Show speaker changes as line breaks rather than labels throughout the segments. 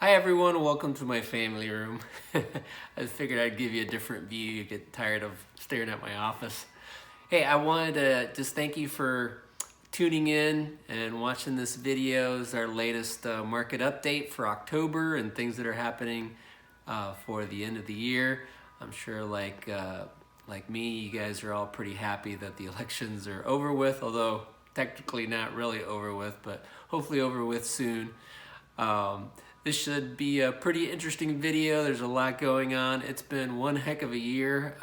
Hi everyone, welcome to my family room. I figured I'd give you a different view. You get tired of staring at my office. Hey, I wanted to just thank you for tuning in and watching this video. It's our latest market update for October and things that are happening for the end of the year. I'm sure like me, you guys are all pretty happy that the elections are over with, although technically not really over with, but hopefully over with soon. This should be a pretty interesting video. There's a lot going on. It's been one heck of a year.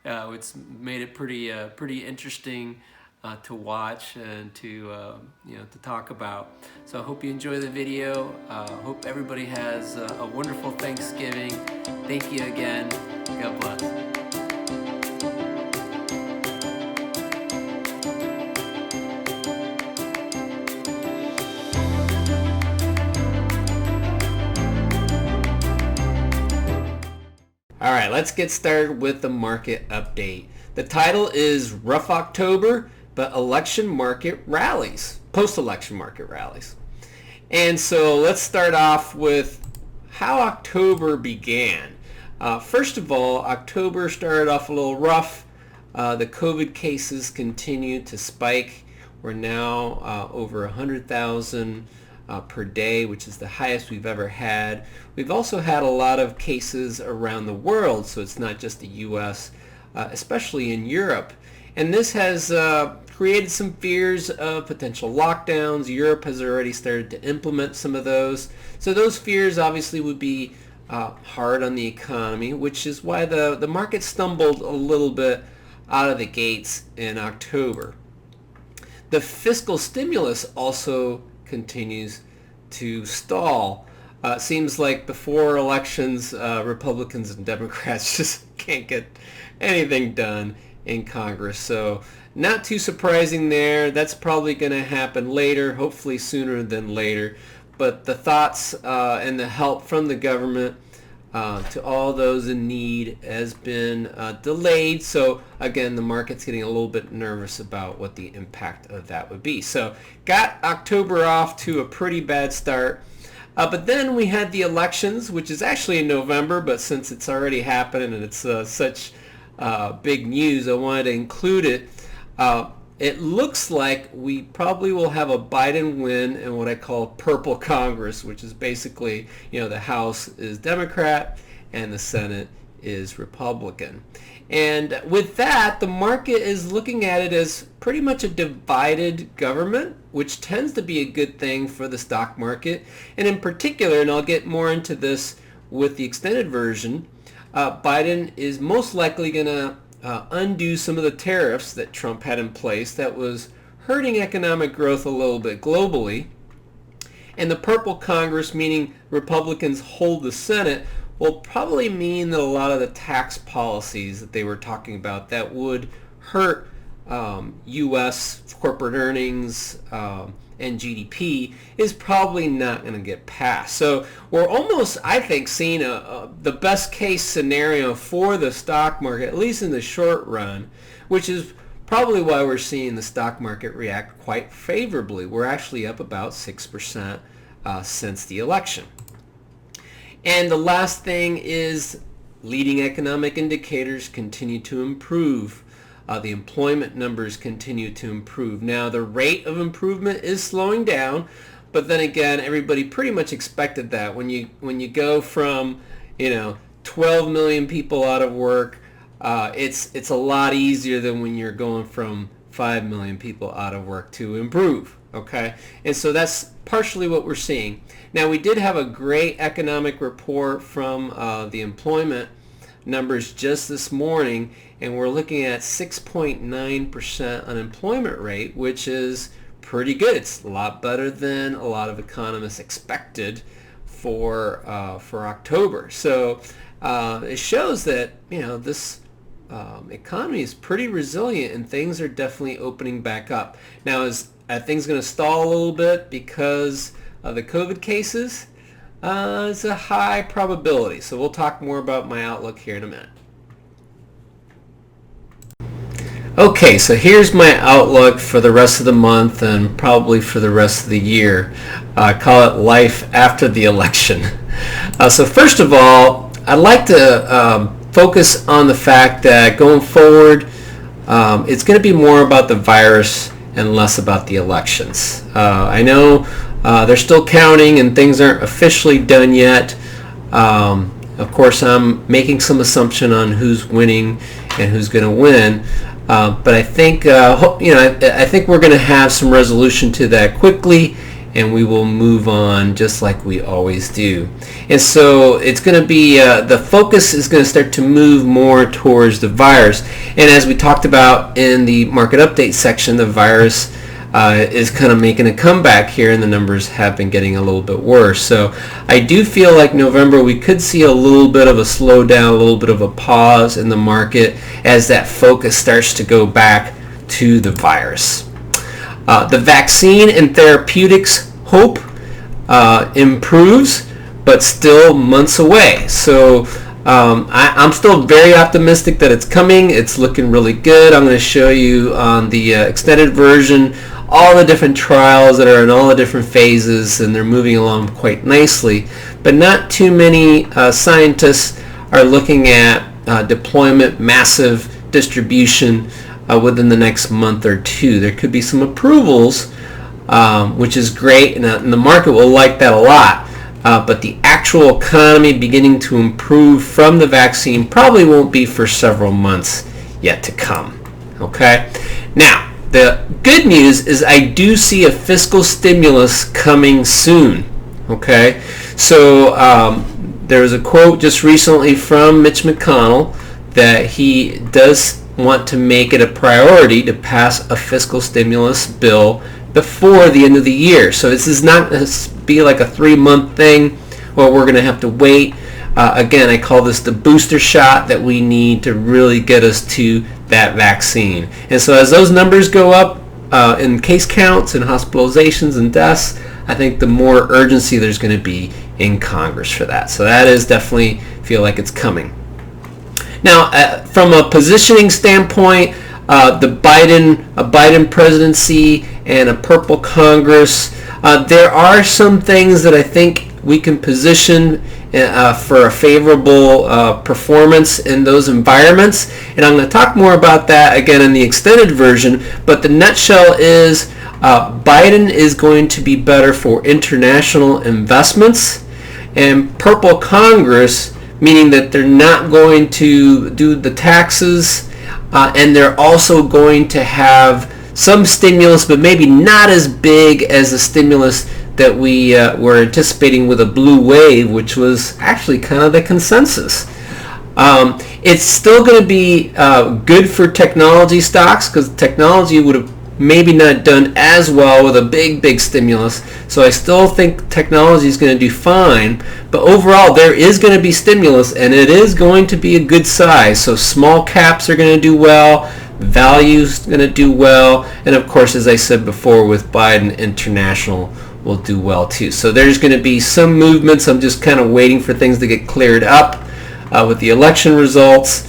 It's made it pretty interesting to watch and to talk about. So I hope you enjoy the video. Hope everybody has a wonderful Thanksgiving. Thank you again. God bless. All right, let's get started with the market update. The title is Rough October, but Election Market Rallies, Post-Election Market Rallies. And so let's start off with how October began. First of all, October started off a little rough. The COVID cases continued to spike. We're now over 100,000 per day, which is the highest we've ever had. We've also had a lot of cases around the world, so it's not just the U.S., especially in Europe. And this has created some fears of potential lockdowns. Europe has already started to implement some of those. So those fears obviously would be hard on the economy, which is why the market stumbled a little bit out of the gates in October. The fiscal stimulus also continues to stall. Seems like before elections, Republicans and Democrats just can't get anything done in Congress. So not too surprising there. That's probably going to happen later, hopefully sooner than later. But the thoughts and the help from the government to all those in need has been delayed. So again, the market's getting a little bit nervous about what the impact of that would be. So got October off to a pretty bad start. But then we had the elections, which is actually in November, but since it's already happened and it's such big news, I wanted to include it. It looks like we probably will have a Biden win in what I call purple Congress, which is basically, the House is Democrat and the Senate is Republican. And with that, the market is looking at it as pretty much a divided government, which tends to be a good thing for the stock market. And in particular, and I'll get more into this with the extended version, Biden is most likely going to undo some of the tariffs that Trump had in place that was hurting economic growth a little bit globally. And the purple Congress, meaning Republicans hold the Senate, will probably mean that a lot of the tax policies that they were talking about that would hurt U.S. corporate earnings and GDP is probably not going to get passed. So we're almost, I think, seeing the best case scenario for the stock market, at least in the short run, which is probably why we're seeing the stock market react quite favorably. We're actually up about 6% since the election. And the last thing is leading economic indicators continue to improve. The employment numbers continue to improve. Now, the rate of improvement is slowing down, but then again, everybody pretty much expected that. When you go from 12 million people out of work, it's a lot easier than when you're going from 5 million people out of work to improve. Okay, and so that's partially what we're seeing. Now, we did have a great economic report from the employment numbers just this morning, and we're looking at 6.9% unemployment rate, which is pretty good. It's a lot better than a lot of economists expected for October. So it shows that this economy is pretty resilient, and things are definitely opening back up. Now, are things going to stall a little bit because of the COVID cases? It's a high probability. So we'll talk more about my outlook here in a minute. Okay, so here's my outlook for the rest of the month and probably for the rest of the year. I call it life after the election. So first of all, I'd like to focus on the fact that going forward, it's going to be more about the virus and less about the elections. I know they're still counting and things aren't officially done yet. Of course, I'm making some assumption on who's winning and who's going to win. But I think I think we're going to have some resolution to that quickly, and we will move on just like we always do. And so it's going to be the focus is going to start to move more towards the virus. And as we talked about in the market update section, the virus is kind of making a comeback here, and the numbers have been getting a little bit worse. So I do feel like November we could see a little bit of a slowdown, a little bit of a pause in the market as that focus starts to go back to the virus. The vaccine and therapeutics hope improves, but still months away. So I'm still very optimistic that it's coming. It's looking really good. I'm going to show you on the extended version all the different trials that are in all the different phases, and they're moving along quite nicely. But not too many scientists are looking at deployment, massive distribution within the next month or two. There could be some approvals, which is great, and the market will like that a lot. But the actual economy beginning to improve from the vaccine probably won't be for several months yet to come. Okay? Now, the good news is I do see a fiscal stimulus coming soon. Okay? So there was a quote just recently from Mitch McConnell that he does want to make it a priority to pass a fiscal stimulus bill before the end of the year. So this is not going to be like a 3-month thing where we're going to have to wait. Again, I call this the booster shot that we need to really get us to that vaccine. And so as those numbers go up in case counts and hospitalizations and deaths, I think the more urgency there's going to be in Congress for that. So that is definitely feel like it's coming. Now, from a positioning standpoint, the Biden presidency and a purple Congress, there are some things that I think we can position for a favorable performance in those environments, and I'm going to talk more about that again in the extended version. But the nutshell is Biden is going to be better for international investments, and purple Congress, meaning that they're not going to do the taxes, and they're also going to have some stimulus, but maybe not as big as the stimulus that we were anticipating with a blue wave, which was actually kind of the consensus. It's still going to be good for technology stocks because technology would have maybe not done as well with a big stimulus. So I still think technology is going to do fine, but overall there is going to be stimulus, and it is going to be a good size. So small caps are going to do well, value's going to do well, and of course, as I said before, with Biden, international will do well too. So there's going to be some movements. I'm just kind of waiting for things to get cleared up with the election results.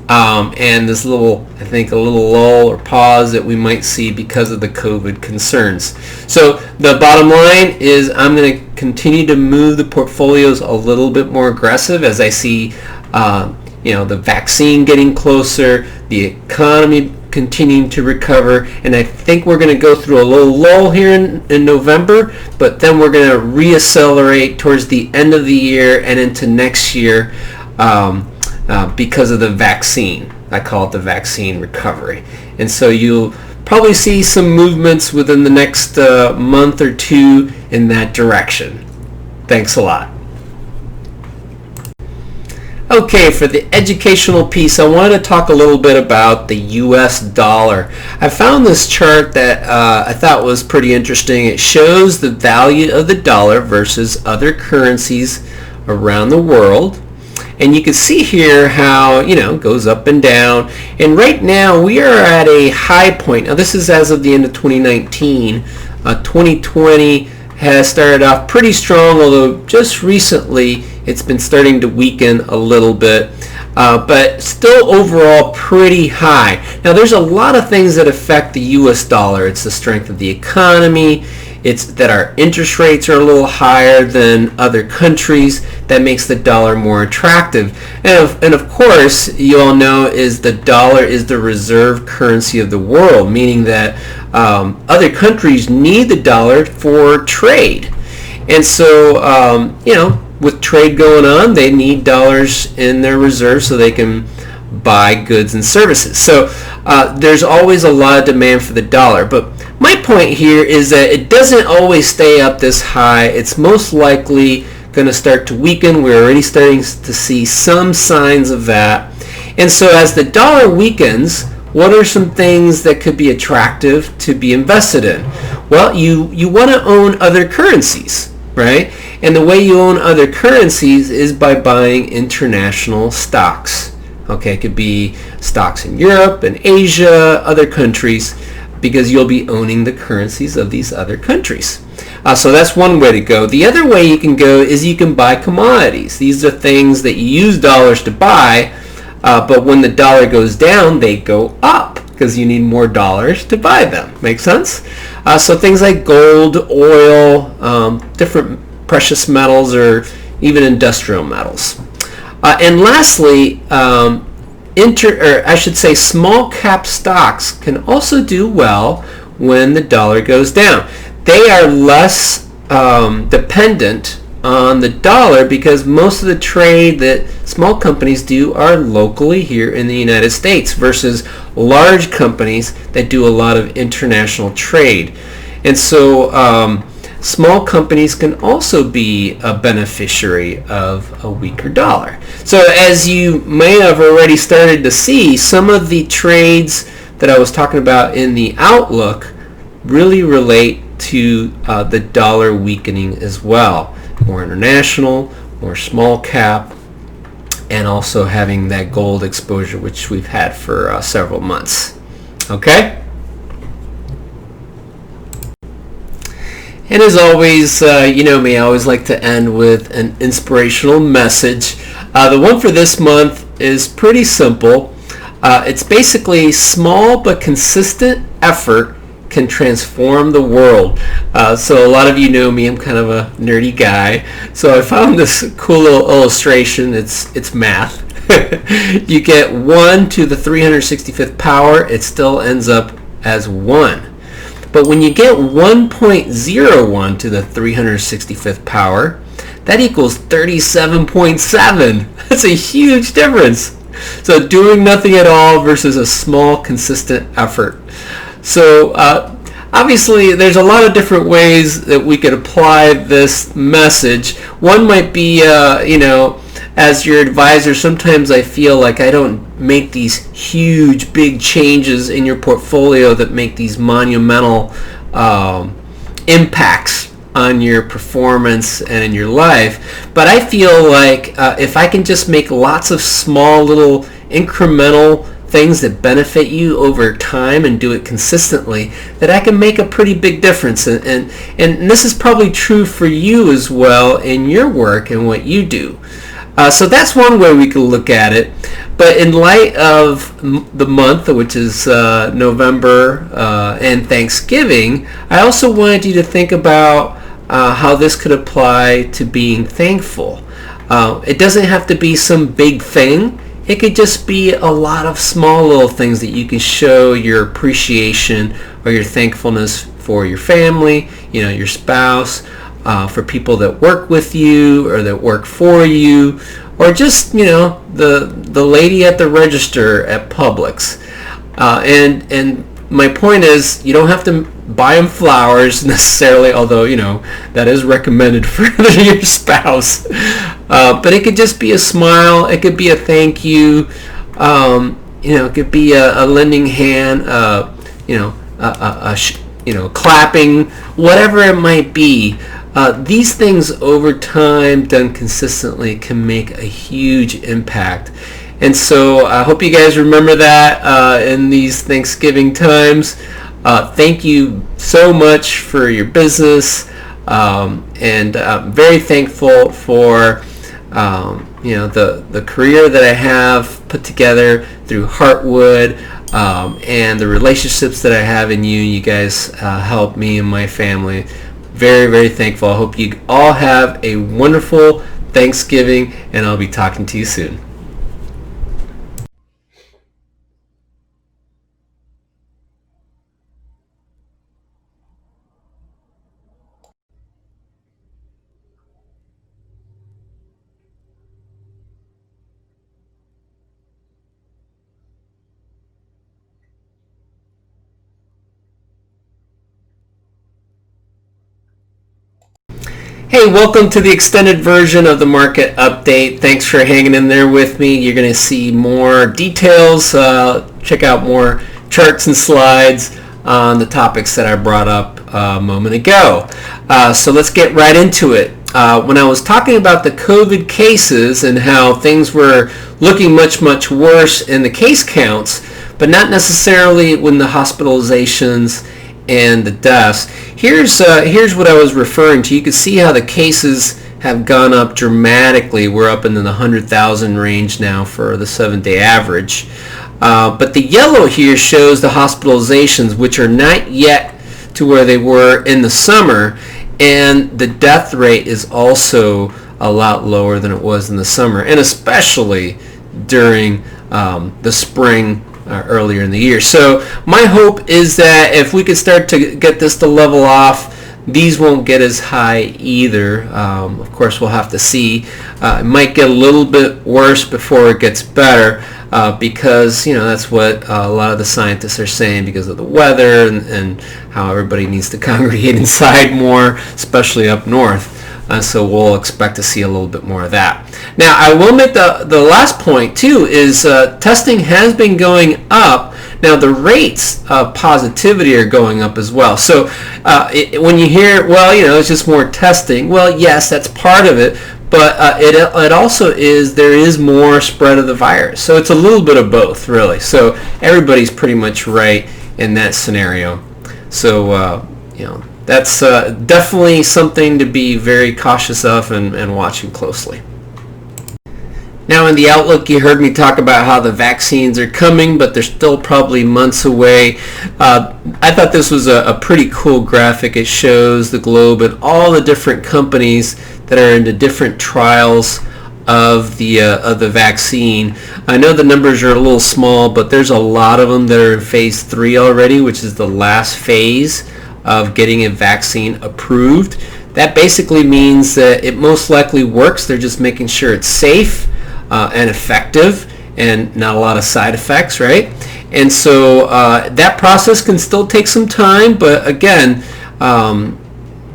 And this little, I think, a little lull or pause that we might see because of the COVID concerns. So the bottom line is I'm going to continue to move the portfolios a little bit more aggressive as I see, the vaccine getting closer, the economy continuing to recover, and I think we're going to go through a little lull here in November, but then we're going to reaccelerate towards the end of the year and into next year. Because of the vaccine. I call it the vaccine recovery. And so you'll probably see some movements within the next month or two in that direction. Thanks a lot. Okay, for the educational piece, I wanted to talk a little bit about the US dollar. I found this chart that I thought was pretty interesting. It shows the value of the dollar versus other currencies around the world. And you can see here how, it goes up and down. And right now we are at a high point. Now this is as of the end of 2019. 2020 has started off pretty strong, although just recently it's been starting to weaken a little bit. but still overall pretty high. Now there's a lot of things that affect the US dollar. It's the strength of the economy. It's that our interest rates are a little higher than other countries. That makes the dollar more attractive. And of course, you all know is the dollar is the reserve currency of the world, meaning that other countries need the dollar for trade. And so, with trade going on, they need dollars in their reserve so they can buy goods and services. So there's always a lot of demand for the dollar. But my point here is that it doesn't always stay up this high. It's most likely going to start to weaken. We're already starting to see some signs of that. And so as the dollar weakens, what are some things that could be attractive to be invested in? Well, you want to own other currencies, right? And the way you own other currencies is by buying international stocks. Okay, it could be stocks in Europe and Asia, other countries, because you'll be owning the currencies of these other countries. So that's one way to go. The other way you can go is you can buy commodities. These are things that you use dollars to buy, but when the dollar goes down, they go up because you need more dollars to buy them. Make sense? So things like gold, oil, different precious metals, or even industrial metals. And lastly, small cap stocks can also do well when the dollar goes down. They are less dependent on the dollar because most of the trade that small companies do are locally here in the United States versus large companies that do a lot of international trade. And so small companies can also be a beneficiary of a weaker dollar. So as you may have already started to see, some of the trades that I was talking about in the outlook really relate to the dollar weakening as well. More international, more small cap, and also having that gold exposure, which we've had for several months. Okay? And as always, you know me, I always like to end with an inspirational message. The one for this month is pretty simple. It's basically small but consistent effort can transform the world. So a lot of you know me, I'm kind of a nerdy guy. So I found this cool little illustration. It's math. You get 1 to the 365th power, it still ends up as 1. But when you get 1.01 to the 365th power, that equals 37.7. That's a huge difference. So doing nothing at all versus a small, consistent effort. So obviously, there's a lot of different ways that we could apply this message. One might be, as your advisor, sometimes I feel like I don't make these huge, big changes in your portfolio that make these monumental impacts on your performance and in your life. But I feel like if I can just make lots of small, little incremental things that benefit you over time and do it consistently, that I can make a pretty big difference. And this is probably true for you as well in your work and what you do. So that's one way we could look at it. But in light of the month, which is November and Thanksgiving, I also wanted you to think about how this could apply to being thankful. It doesn't have to be some big thing. It could just be a lot of small little things that you can show your appreciation or your thankfulness for your family, your spouse, for people that work with you or that work for you, or just the lady at the register at Publix. And my point is, you don't have to buy them flowers necessarily, although that is recommended for your spouse. But it could just be a smile. It could be a thank you. It could be a lending hand. Clapping, whatever it might be. These things over time, done consistently, can make a huge impact. And so I hope you guys remember that in these Thanksgiving times. Thank you so much for your business, and I'm very thankful for the career that I have put together through Heartwood, and the relationships that I have in you. You guys help me and my family. Very, very thankful. I hope you all have a wonderful Thanksgiving, and I'll be talking to you soon. Hey, welcome to the extended version of the market update. Thanks for hanging in there with me. You're going to see more details, check out more charts and slides on the topics that I brought up a moment ago. So let's get right into it. When I was talking about the COVID cases and how things were looking much, much worse in the case counts, but not necessarily when the hospitalizations and the deaths. Here's what I was referring to. You can see how the cases have gone up dramatically. We're up into the 100,000 range now for the 7-day average. But the yellow here shows the hospitalizations, which are not yet to where they were in the summer, and the death rate is also a lot lower than it was in the summer, and especially during the spring earlier in the year. So my hope is that if we could start to get this to level off, these won't get as high either. Of course, we'll have to see. It might get a little bit worse before it gets better, because that's what a lot of the scientists are saying, because of the weather and how everybody needs to congregate inside more, especially up north. So we'll expect to see a little bit more of that. Now, I will make the last point too, is testing has been going up. Now, the rates of positivity are going up as well. So when you hear, well, it's just more testing, well, yes, that's part of it, but it also is, there is more spread of the virus. So it's a little bit of both, really. So everybody's pretty much right in that scenario. So, that's definitely something to be very cautious of and watching closely. Now, in the outlook, you heard me talk about how the vaccines are coming, but they're still probably months away. I thought this was a pretty cool graphic. It shows the globe and all the different companies that are into different trials of the vaccine. I know the numbers are a little small, but there's a lot of them that are in phase 3 already, which is the last phase of getting a vaccine approved. That basically means that it most likely works. They're just making sure it's safe and effective and not a lot of side effects, right? And so that process can still take some time, but again,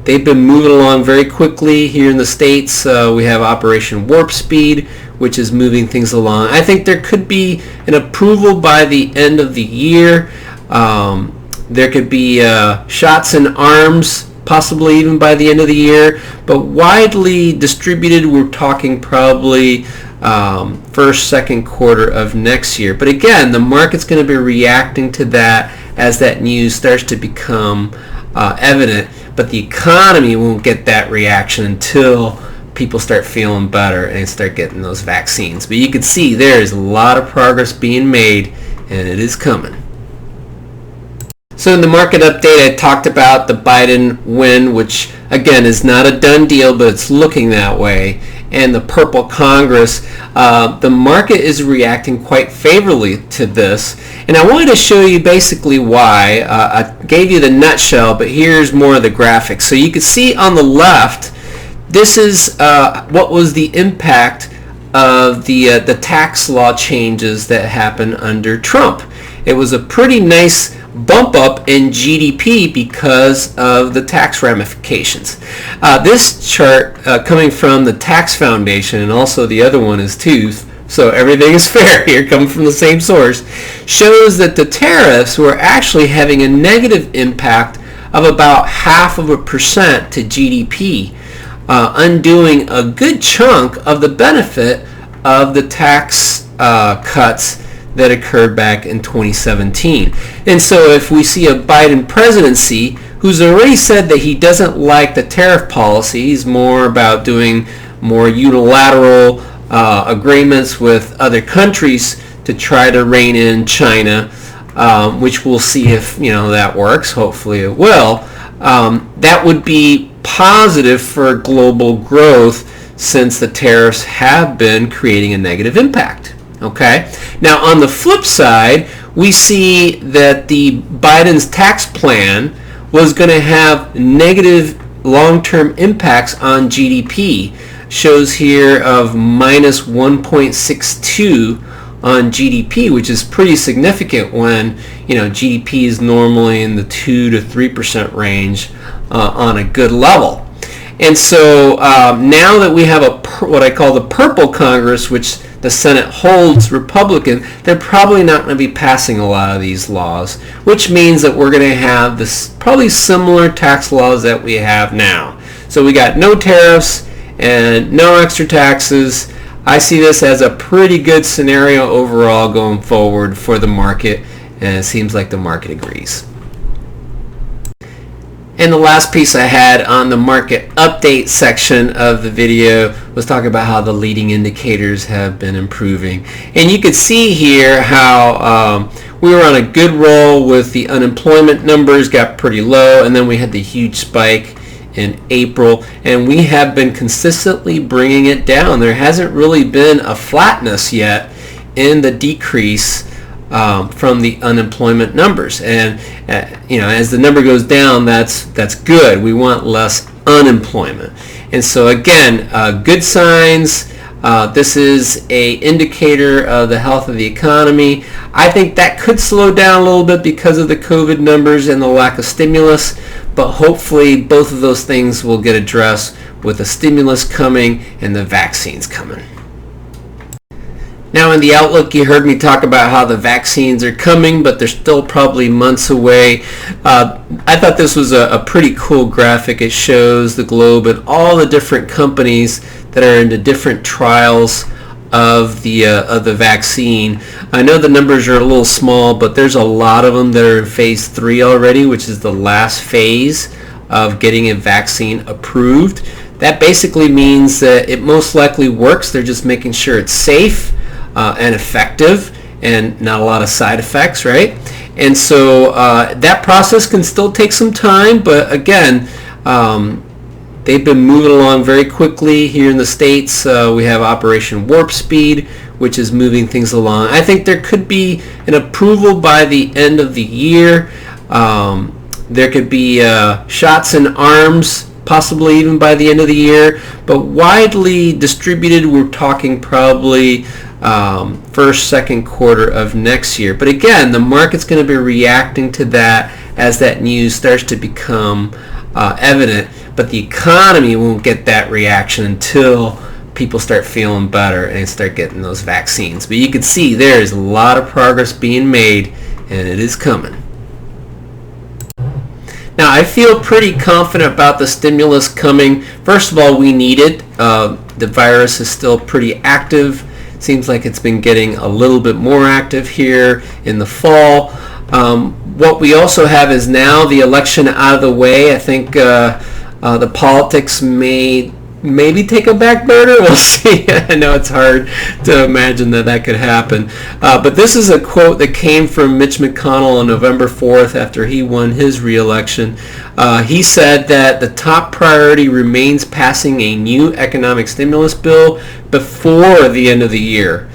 they've been moving along very quickly here in the States. We have Operation Warp Speed, which is moving things along. I think there could be an approval by the end of the year. There could be shots in arms, possibly even by the end of the year, but widely distributed, we're talking probably first, second quarter of next year. But again, the market's going to be reacting to that as that news starts to become evident, but the economy won't get that reaction until people start feeling better and start getting those vaccines. But you can see there is a lot of progress being made, and it is coming. So in the market update, I talked about the Biden win, which again is not a done deal, but it's looking that way. And the purple Congress, the market is reacting quite favorably to this. And I wanted to show you basically why. I gave you the nutshell, but here's more of the graphics. So you can see on the left, this is what was the impact of the tax law changes that happened under Trump. It was a pretty nice bump up in GDP because of the tax ramifications. This chart coming from the Tax Foundation, and also the other one is Tooth, so everything is fair here, coming from the same source, shows that the tariffs were actually having a negative impact of about 0.5% to GDP, undoing a good chunk of the benefit of the tax cuts that occurred back in 2017. And so if we see a Biden presidency who's already said that he doesn't like the tariff policy, he's more about doing more unilateral agreements with other countries to try to rein in China, which we'll see if that works. Hopefully it will. That would be positive for global growth, since the tariffs have been creating a negative impact. Okay. Now on the flip side, we see that the Biden's tax plan was going to have negative long-term impacts on GDP. Shows here of minus 1.62 on GDP, which is pretty significant when GDP is normally in the 2 to 3% range on a good level. And so now that we have what I call the purple Congress, which the Senate holds Republican, they're probably not going to be passing a lot of these laws, which means that we're going to have this probably similar tax laws that we have now. So we got no tariffs and no extra taxes. I see this as a pretty good scenario overall going forward for the market, and it seems like the market agrees. And the last piece I had on the market update section of the video was talking about how the leading indicators have been improving. And you could see here how we were on a good roll with the unemployment numbers, got pretty low, and then we had the huge spike in April, and we have been consistently bringing it down. There hasn't really been a flatness yet in the decrease from the unemployment numbers, and as the number goes down, that's good. We want less unemployment, and so again, good signs. This is a indicator of the health of the economy. I think that could slow down a little bit because of the COVID numbers and the lack of stimulus, but hopefully both of those things will get addressed with the stimulus coming and the vaccines coming. Now in the outlook, you heard me talk about how the vaccines are coming, but they're still probably months away. I thought this was a pretty cool graphic. It shows the globe and all the different companies that are into different trials of the vaccine. I know the numbers are a little small, but there's a lot of them that are in phase 3 already, which is the last phase of getting a vaccine approved. That basically means that it most likely works. They're just making sure it's safe and effective and not a lot of side effects, right? And so that process can still take some time, but again, they've been moving along very quickly here in the States. We have Operation Warp Speed, which is moving things along. I think there could be an approval by the end of the year. There could be shots in arms, possibly even by the end of the year, but widely distributed, we're talking probably first, second quarter of next year. But again, the market's going to be reacting to that as that news starts to become evident, but the economy won't get that reaction until people start feeling better and start getting those vaccines. But you can see there is a lot of progress being made, and it is coming. Now, I feel pretty confident about the stimulus coming. First of all, we need it. The virus is still pretty active. Seems like it's been getting a little bit more active here in the fall. What we also have is now the election out of the way. I think the politics may maybe take a back burner. We'll see. I know it's hard to imagine that could happen. But this is a quote that came from Mitch McConnell on November 4th after he won his re-election. He said that the top priority remains passing a new economic stimulus bill before the end of the year.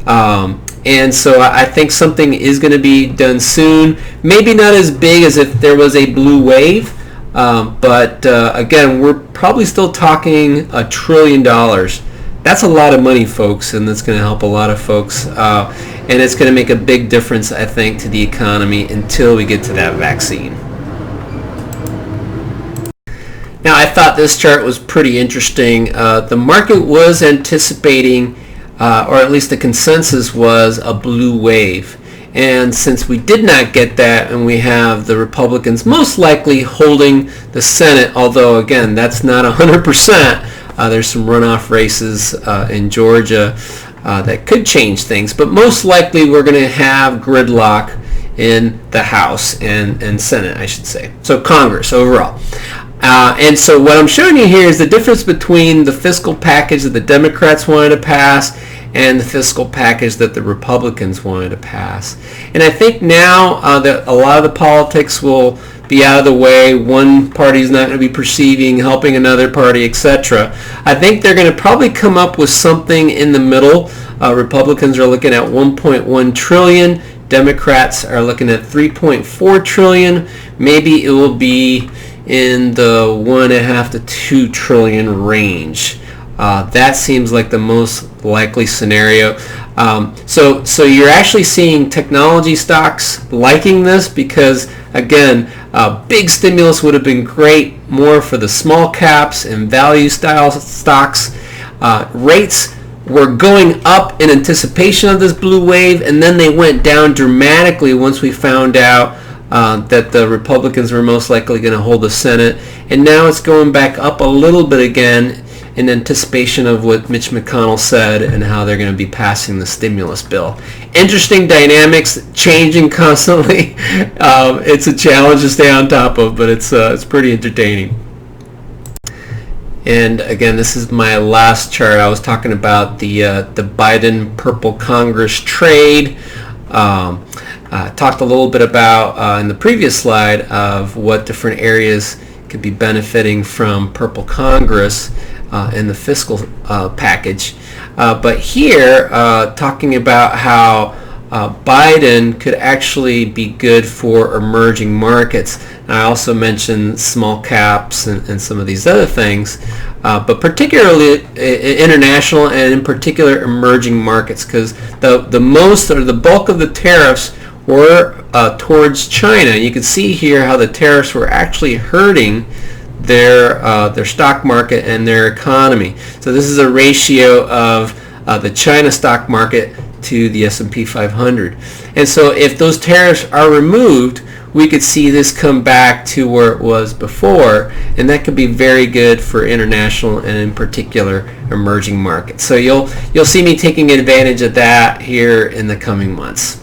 And so I think something is going to be done soon. Maybe not as big as if there was a blue wave. But again, we're probably still talking $1 trillion. That's a lot of money, folks, and that's going to help a lot of folks. And it's going to make a big difference, I think, to the economy until we get to that vaccine. Now, I thought this chart was pretty interesting. The market was anticipating, or at least the consensus was, a blue wave. And since we did not get that, and we have the Republicans most likely holding the Senate, although again, that's not 100%. There's some runoff races in Georgia that could change things, but most likely we're going to have gridlock in the House and Senate, I should say. So Congress overall. And so what I'm showing you here is the difference between the fiscal package that the Democrats wanted to pass and the fiscal package that the Republicans wanted to pass. And I think now that a lot of the politics will be out of the way, one party is not going to be perceiving helping another party, etc. I think they're going to probably come up with something in the middle. Republicans are looking at 1.1 trillion. Democrats are looking at 3.4 trillion. Maybe it will be in the 1.5 to 2 trillion range. That seems like the most likely scenario. So you're actually seeing technology stocks liking this because, again, big stimulus would have been great, more for the small caps and value style stocks. Rates were going up in anticipation of this blue wave, and then they went down dramatically once we found out that the Republicans were most likely going to hold the Senate. And now it's going back up a little bit again in anticipation of what Mitch McConnell said and how they're going to be passing the stimulus bill. Interesting dynamics, changing constantly. It's a challenge to stay on top of, but it's pretty entertaining. And again, this is my last chart. I was talking about the Biden Purple Congress trade. Talked a little bit about in the previous slide of what different areas could be benefiting from Purple Congress in the fiscal package. But here, talking about how Biden could actually be good for emerging markets. And I also mentioned small caps and some of these other things, but particularly international and in particular emerging markets, because the most or the bulk of the tariffs were towards China. You can see here how the tariffs were actually hurting their stock market and their economy. So this is a ratio of the China stock market to the S&P 500. And so if those tariffs are removed, we could see this come back to where it was before, and that could be very good for international and in particular emerging markets. So you'll see me taking advantage of that here in the coming months.